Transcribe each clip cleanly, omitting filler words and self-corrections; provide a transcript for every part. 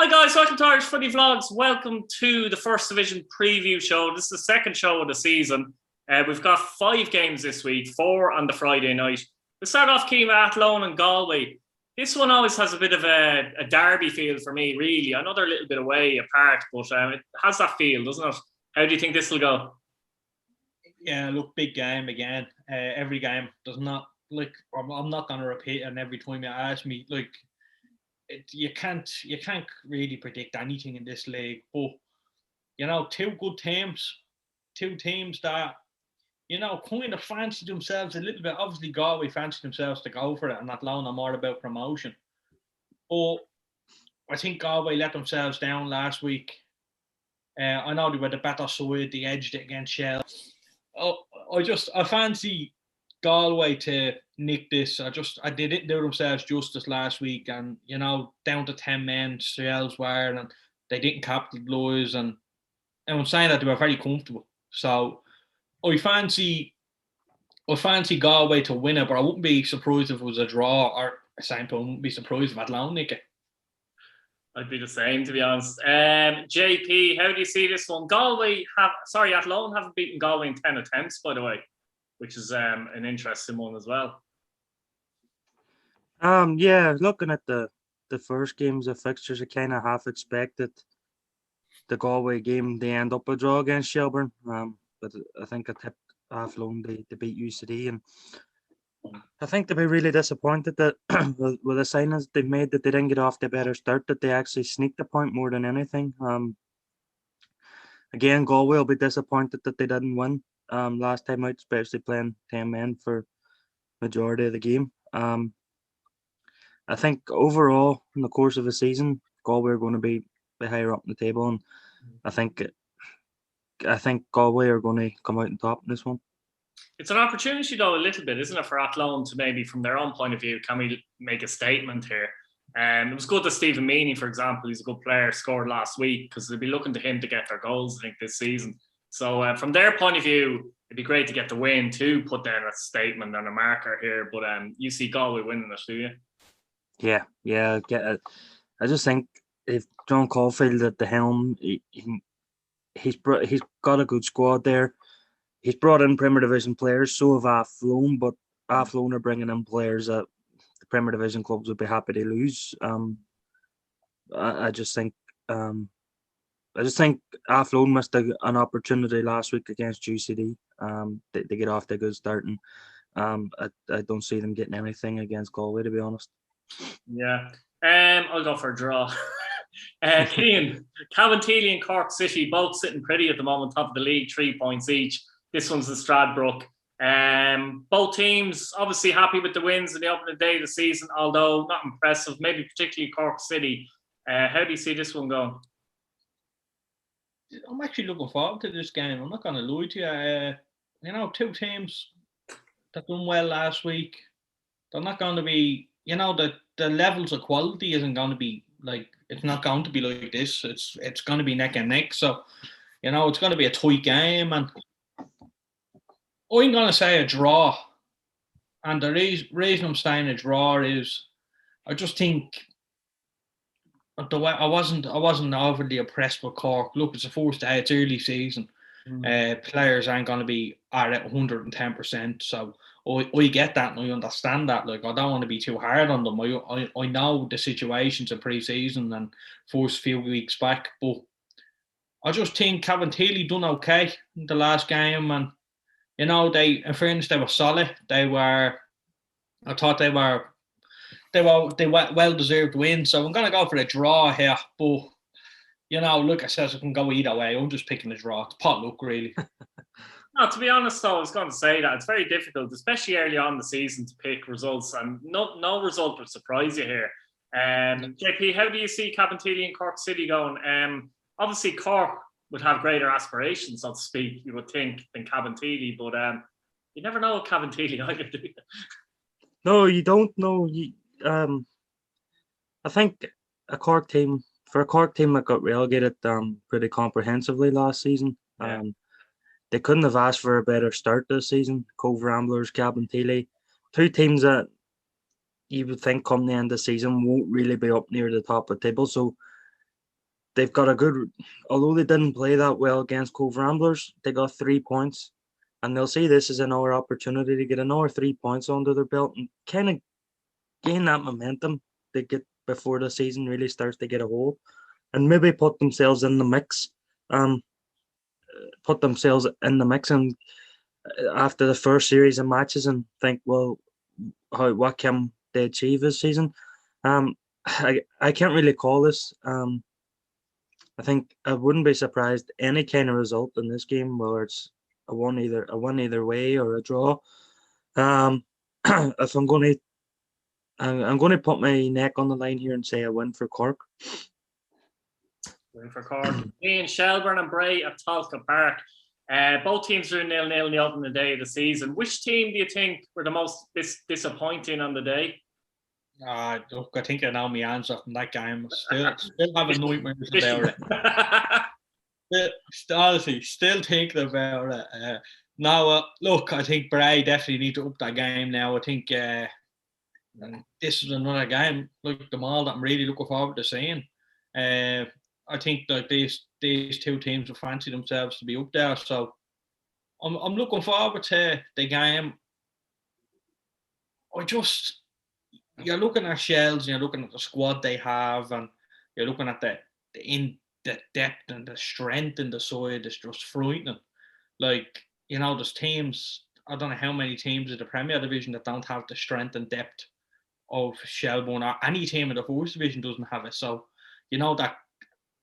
Hi guys, welcome to Irish Footy Vlogs. Welcome to the First Division preview show. This is the second show of the season. We've got 5 games this week, 4 on the Friday night. We start off Keema, Athlone and Galway. This one always has a bit of a derby feel for me, really. I know they're a little bit away apart, but it has that feel, doesn't it? How do you think this will go? Yeah, look, big game again. Every game does not, I'm not going to repeat it, and every time you ask me, you can't really predict anything in this league. But two good teams, two teams that kind of fancy themselves a little bit. Obviously, Galway fancy themselves to go for it, and Athlone are more about promotion. But I think Galway let themselves down last week. I know they were the better side; they edged it against Shell. I fancy Galway to nick this. They didn't do themselves justice last week, and down to 10 men, Shell's were, and they didn't capitalise. And I'm saying that they were very comfortable. So I fancy Galway to win it, but I wouldn't be surprised if it was a draw, or I wouldn't be surprised if Athlone nick it. I'd be the same, to be honest. JP, how do you see this one? Athlone haven't beaten Galway in 10 attempts, by the way, which is an interesting one as well. Yeah, looking at the first games of fixtures, I kind of half expected the Galway game they end up a draw against Shelburne. But I think I tipped Athlone to beat UCD, and I think they'll be really disappointed that with the signings they've made, that they didn't get off the better start, that they actually sneaked a point more than anything. Again, Galway will be disappointed that they didn't win last time out, especially playing 10 men for majority of the game. I think overall, in the course of the season, Galway are going to be higher up in the table, and I think Galway are going to come out on top in this one. It's an opportunity, though, a little bit, isn't it, for Athlone to maybe, from their own point of view, can we make a statement here? It was good that Stephen Meany, for example, he's a good player, scored last week, because they'll be looking to him to get their goals, I think, this season. So from their point of view, it'd be great to get the win to put down a statement and a marker here. But you see Galway winning it, do you? Yeah, I get it. I just think if John Caulfield at the helm, he's got a good squad there. He's brought in Premier Division players, so have Athlone, but Athlone are bringing in players that the Premier Division clubs would be happy to lose. I just think Athlone missed an opportunity last week against UCD. They get off to a good start, and I don't see them getting anything against Galway, to be honest. Yeah, I'll go for a draw. Cian, Cabinteely and Cork City both sitting pretty at the moment, top of the league, 3 points each. This one's the Stradbrook. Both teams obviously happy with the wins in the opening day of the season, although not impressive, maybe particularly Cork City. How do you see this one going? I'm actually looking forward to this game. I'm not going to lie to you. Two teams that done well last week. They're not going to be, the levels of quality isn't going to be it's not going to be like this. It's going to be neck and neck. So, it's going to be a tight game, and I'm going to say a draw. And the reason I'm saying a draw is I just think the way I wasn't overly impressed with Cork. Look, it's the first day, it's early season. Players aren't going to be at 110%. So I get that and I understand that. I don't want to be too hard on them. I know the situations in pre-season and first few weeks back, but I just think Cabinteely done okay in the last game, and in fairness, they were solid. I thought they were well deserved win. So I'm gonna go for a draw here, but look, I says it can go either way. I'm just picking a draw. It's pot luck, really. No, to be honest, though, I was going to say that it's very difficult, especially early on in the season, to pick results, and no result would surprise you here. JP, how do you see Cabinteely and Cork City going? Obviously, Cork would have greater aspirations, so to speak, you would think, than Cabinteely, but you never know with Cabinteely either, do you? No, you don't know. I think a Cork team that got relegated pretty comprehensively last season. Yeah. They couldn't have asked for a better start this season. Cove Ramblers, Cabinteely, two teams that you would think come the end of the season won't really be up near the top of the table. So they've got a good, although they didn't play that well against Cove Ramblers, they got 3 points, and they'll see this as another opportunity to get another 3 points under their belt and kind of gain that momentum they get before the season really starts to get a hold, and maybe put themselves in the mix. Put themselves in the mix and after the first series of matches and think, well, what can they achieve this season? I can't really call this. I think I wouldn't be surprised any kind of result in this game, whether it's a one either way or a draw. If I'm going to put my neck on the line here and say a win for Cork. Win for Cork. Me and Shelburne and Bray at Tolka Park. Both teams drew 0-0 in the opening day of the season. Which team do you think were the most disappointing on the day? Look, I think I know my answer from that game. Still having nightmares about it. Honestly, still thinking about it. Look, I think Bray definitely need to up that game now. I think this is another game like them all that I'm really looking forward to seeing. I think that these two teams will fancy themselves to be up there. So I'm looking forward to the game. You're looking at Shells, you're looking at the squad they have, and you're looking at the depth and the strength in the side. It's just frightening. Like, there's teams, I don't know how many teams in the Premier Division that don't have the strength and depth of Shelbourne, or any team in the First Division doesn't have it. So, that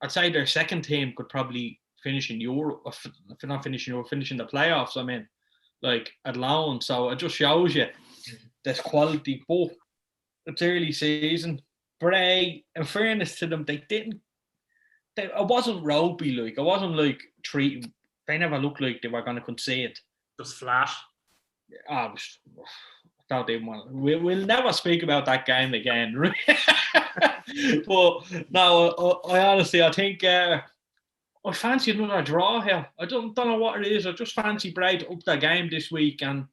I'd say their second team could probably finish in Europe, if not finish in Europe, finish in the playoffs, alone. So it just shows you this quality. But it's early season. Bray, in fairness to them, it wasn't ropey, it wasn't like treating, they never looked like they were going to concede. Just flash. I don't even want to. We'll never speak about that game again. But no, I honestly, I think I fancy another draw here. I don't know what it is. I just fancy Bray to up their game this week, and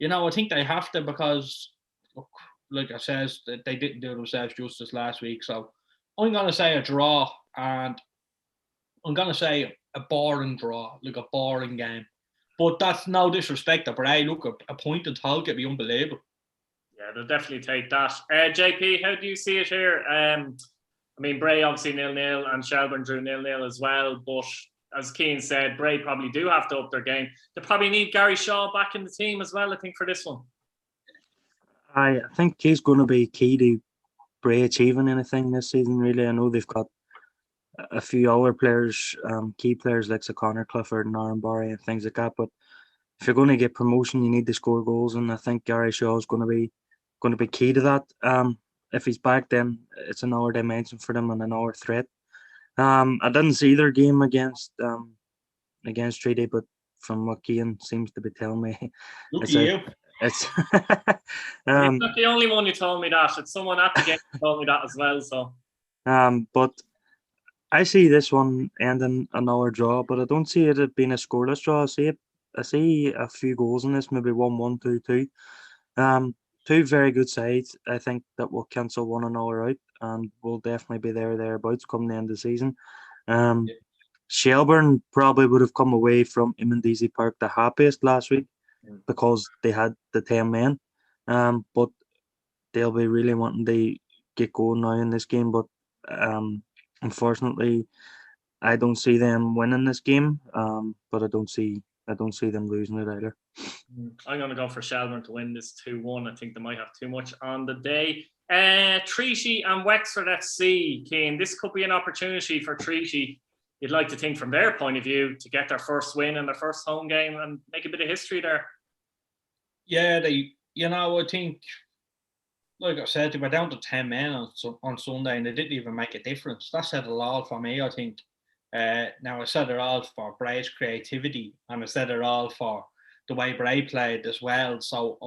I think they have to, because look, like I said, they didn't do themselves justice last week. So I'm going to say a draw, and I'm going to say a boring draw, like a boring game. But that's no disrespect to Bray. Look, a point in Hull could be unbelievable. Yeah, they'll definitely take that. JP, how do you see it here? Bray obviously 0-0 and Shelburne drew 0-0 as well. But as Keane said, Bray probably do have to up their game. They probably need Gary Shaw back in the team as well, I think, for this one. I think he's going to be key to Bray achieving anything this season, really. I know they've got a few other players, key players like Connor Clifford and Aaron Barry and things like that. But if you're going to get promotion, you need to score goals, and I think Gary Shaw is going to be key to that. If he's back, then it's another dimension for them and another threat. I didn't see their game against Treaty, but from what Keane seems to be telling me, it's you're not the only one who told me that. It's someone at the game who told me that as well. So, but I see this one ending another draw, but I don't see it being a scoreless draw. I see a few goals in this, maybe 1-1, 2-2. Two very good sides, I think, that will cancel one another out and will definitely be thereabouts come the end of the season. Shelburne probably would have come away from Immendeezy Park the happiest last week because they had the 10 men. But they'll be really wanting to get going now in this game. But unfortunately, I don't see them winning this game. But I don't see them losing it either. I'm going to go for Shelburne to win this 2-1. I think they might have too much on the day. Treaty and Wexford FC, Keane. This could be an opportunity for Treaty, you'd like to think from their point of view, to get their first win in their first home game and make a bit of history there. Yeah, I think, like I said, they were down to 10 men on Sunday and they didn't even make a difference. That said a lot for me, I think. Now, I said it all for Bray's creativity, and I said it all for the way Bray played as well. So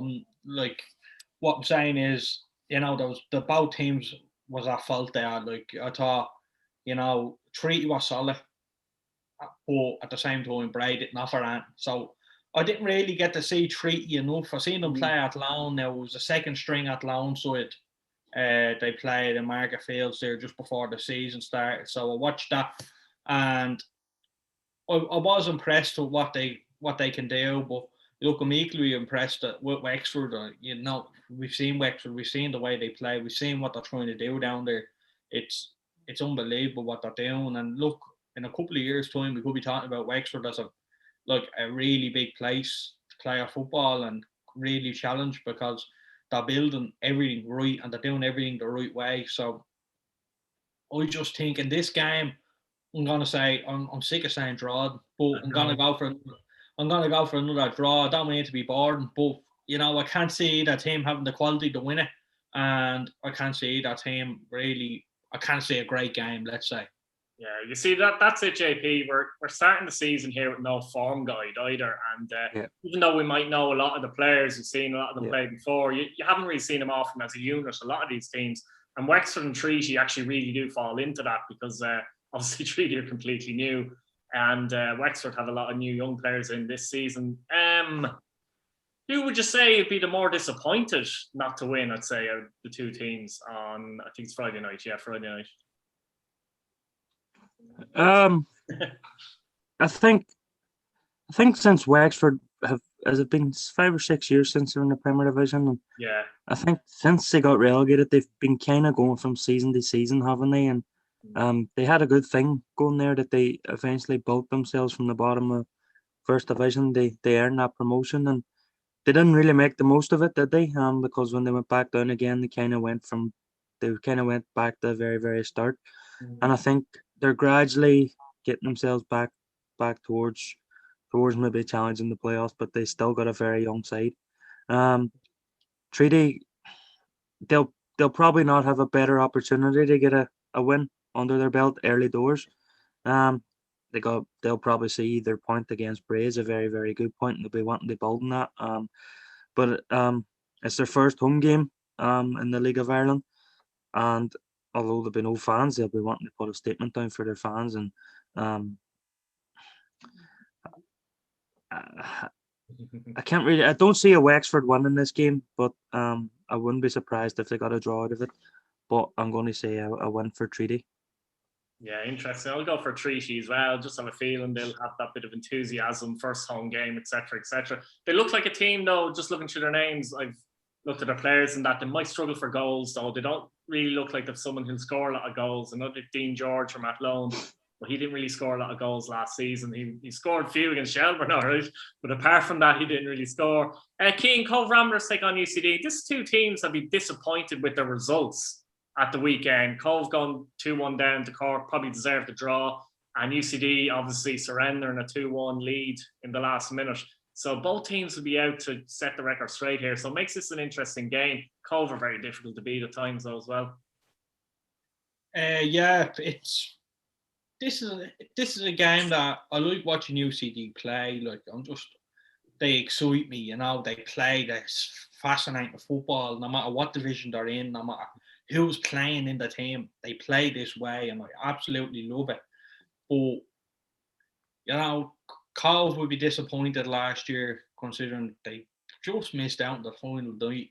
what I'm saying is, the both teams was at fault there. I thought, Treaty was solid, but at the same time, Bray didn't offer that. So I didn't really get to see Treaty enough. I seen them play at loan. Now it was the second string at loan side, They played in Market Fields there just before the season started, so I watched that, and I was impressed with what they can do. But look, I'm equally impressed with Wexford. We've seen Wexford, we've seen the way they play, we've seen what they're trying to do down there. It's unbelievable what they're doing. And look, in a couple of years' time, we could be talking about Wexford as a really big place to play a football and really challenge, because they're building everything right and they're doing everything the right way. So I just think in this game, I'm gonna say I'm sick of saying draw, but I'm gonna go for another draw. I don't mean to be boring, but I can't see that team having the quality to win it, and I can't see that team really. I can't see a great game. Let's say. Yeah, you see that's it, JP. We're starting the season here with no form guide either, and even though we might know a lot of the players, we've seen a lot of them play before, you haven't really seen them often as a unit. A lot of these teams, and Wexford and Treaty actually really do fall into that, because obviously Treaty are completely new, and Wexford have a lot of new young players in this season. Who would you say would be the more disappointed not to win? I'd say out of the two teams on, I think it's Friday night. Yeah, Friday night. I think since Wexford has it been 5 or 6 years since they're in the Premier Division, and I think since they got relegated, they've been kind of going from season to season, haven't they? And they had a good thing going there, that they eventually built themselves from the bottom of First Division. They earned that promotion, and they didn't really make the most of it, did they? Because when they went back down again, they kind of went back to the very, very start. And I think they're gradually getting themselves back towards maybe challenging the playoffs, but they still got a very young side. Treaty, they'll probably not have a better opportunity to get a win under their belt early doors. They'll probably see their point against Bray as a very, very good point, and they'll be wanting to build on that. But it's their first home game in the League of Ireland, and although there'll be no fans, they'll be wanting to put a statement down for their fans. And I don't see a Wexford winning this game, but I wouldn't be surprised if they got a draw out of it. But I'm going to say a win for Treaty. Yeah, interesting. I'll go for Treaty as well. Just have a feeling they'll have that bit of enthusiasm, first home game, etc., etc. They look like a team, though. Just looking through their names, I've looked at their players and that they might struggle for goals, though. They don't really look like they've someone who'll score a lot of goals. I know that Dean George from Athlone, but he didn't really score a lot of goals last season. He scored a few against Shelburne, all right, but apart from that, he didn't really score. Keane, Cove Ramblers take on UCD. These two teams have been disappointed with their results at the weekend. Cove gone 2-1 down to Cork, probably deserved the draw, and UCD obviously surrendering a 2-1 lead in the last minute. So both teams will be out to set the record straight here. So it makes this an interesting game. Cove are very difficult to beat at times, though, as well. This is a game that I like watching UCD play. Like, they excite me. They play this fascinating football, no matter what division they're in, no matter who's playing in the team. They play this way, and I absolutely love it. But Cove would be disappointed last year, considering they just missed out in the final night.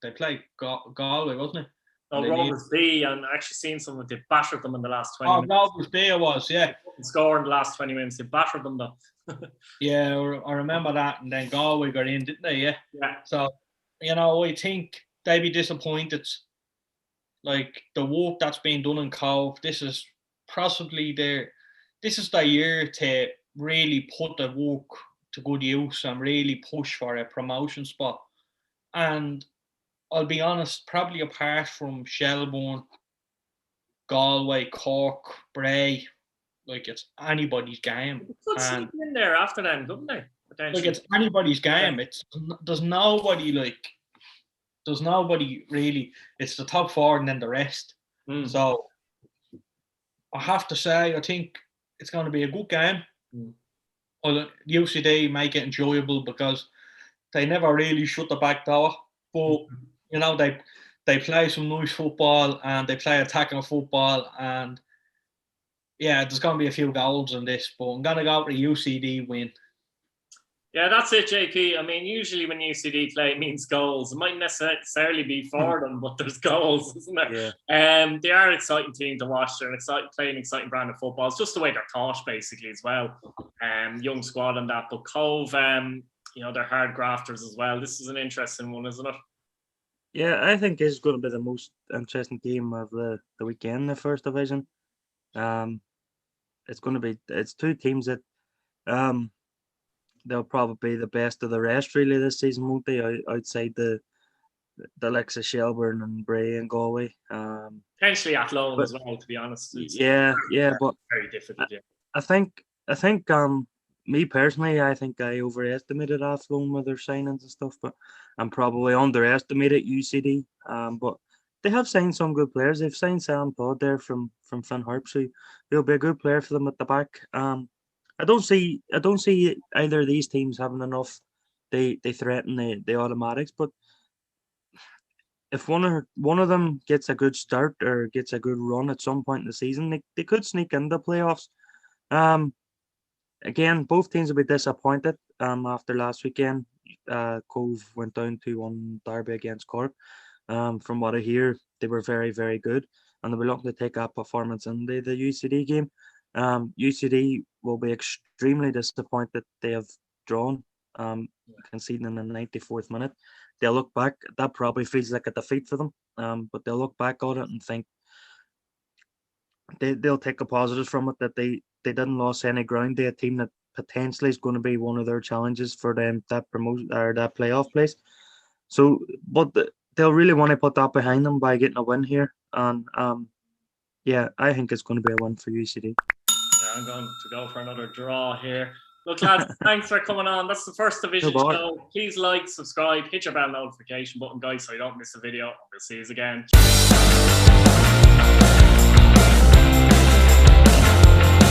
They played Galway, wasn't it? Rovers B, and I actually seen someone, they battered them in the last 20 minutes. Rovers B it was, yeah. They couldn't score in the last 20 minutes. They battered them, though. Yeah, I remember that, and then Galway got in, didn't they? Yeah. So, I think they'd be disappointed. Like, the work that's being done in Cove, this is possibly their year to really put the work to good use and really push for a promotion spot. And I'll be honest, probably apart from Shelburne, Galway, Cork, Bray, it's anybody's game. Could sneak in there after them, couldn't they? It's anybody's game. There's nobody really. It's the top four and then the rest. So I have to say, I think it's going to be a good game. Well, UCD make it enjoyable because they never really shut the back door. But they play some nice football and they play attacking football, and yeah, there's going to be a few goals in this. But I'm going to go with the UCD win. Yeah, that's it, JP. I mean, usually when UCD play, it means goals. It might necessarily be for them, but there's goals, isn't there? Yeah. They are an exciting team to watch. They're playing an exciting brand of football. It's just the way they're taught, basically, as well. Young squad and that. But Cove, they're hard grafters as well. This is an interesting one, isn't it? Yeah, I think it's going to be the most interesting game of the weekend, the first division. It's two teams that they'll probably be the best of the rest really this season, won't they? Outside the likes of Shelburne and Bray and Galway. Potentially Athlone as well, to be honest. But very difficult. Yeah. I think me personally, I think I overestimated Athlone with their signings and stuff, but I'm probably underestimated UCD. But they have signed some good players. They've signed Sam Todd there from Finn Harps, so he'll be a good player for them at the back. I don't see either of these teams having enough. They threaten the automatics, but if one of them gets a good start or gets a good run at some point in the season, they could sneak into playoffs. Again, both teams will be disappointed after last weekend. Cove went down 2-1 Derby against Cork. From what I hear, they were very, very good, and they'll be looking to take that performance in the UCD game. UCD will be extremely disappointed they have drawn, conceding in the 94th minute. They'll look back. That probably feels like a defeat for them, but they'll look back on it and think they'll take the positives from it, that they didn't lose any ground. They're a team that potentially is going to be one of their challenges for them, that promotion or that playoff place. So, but they'll really want to put that behind them by getting a win here, and I think it's going to be a win for UCD. Yeah, I'm going to go for another draw here. Look, lads, thanks for coming on. That's the first division show. Please like, subscribe, hit your bell notification button, guys, so you don't miss a video. We'll see you again.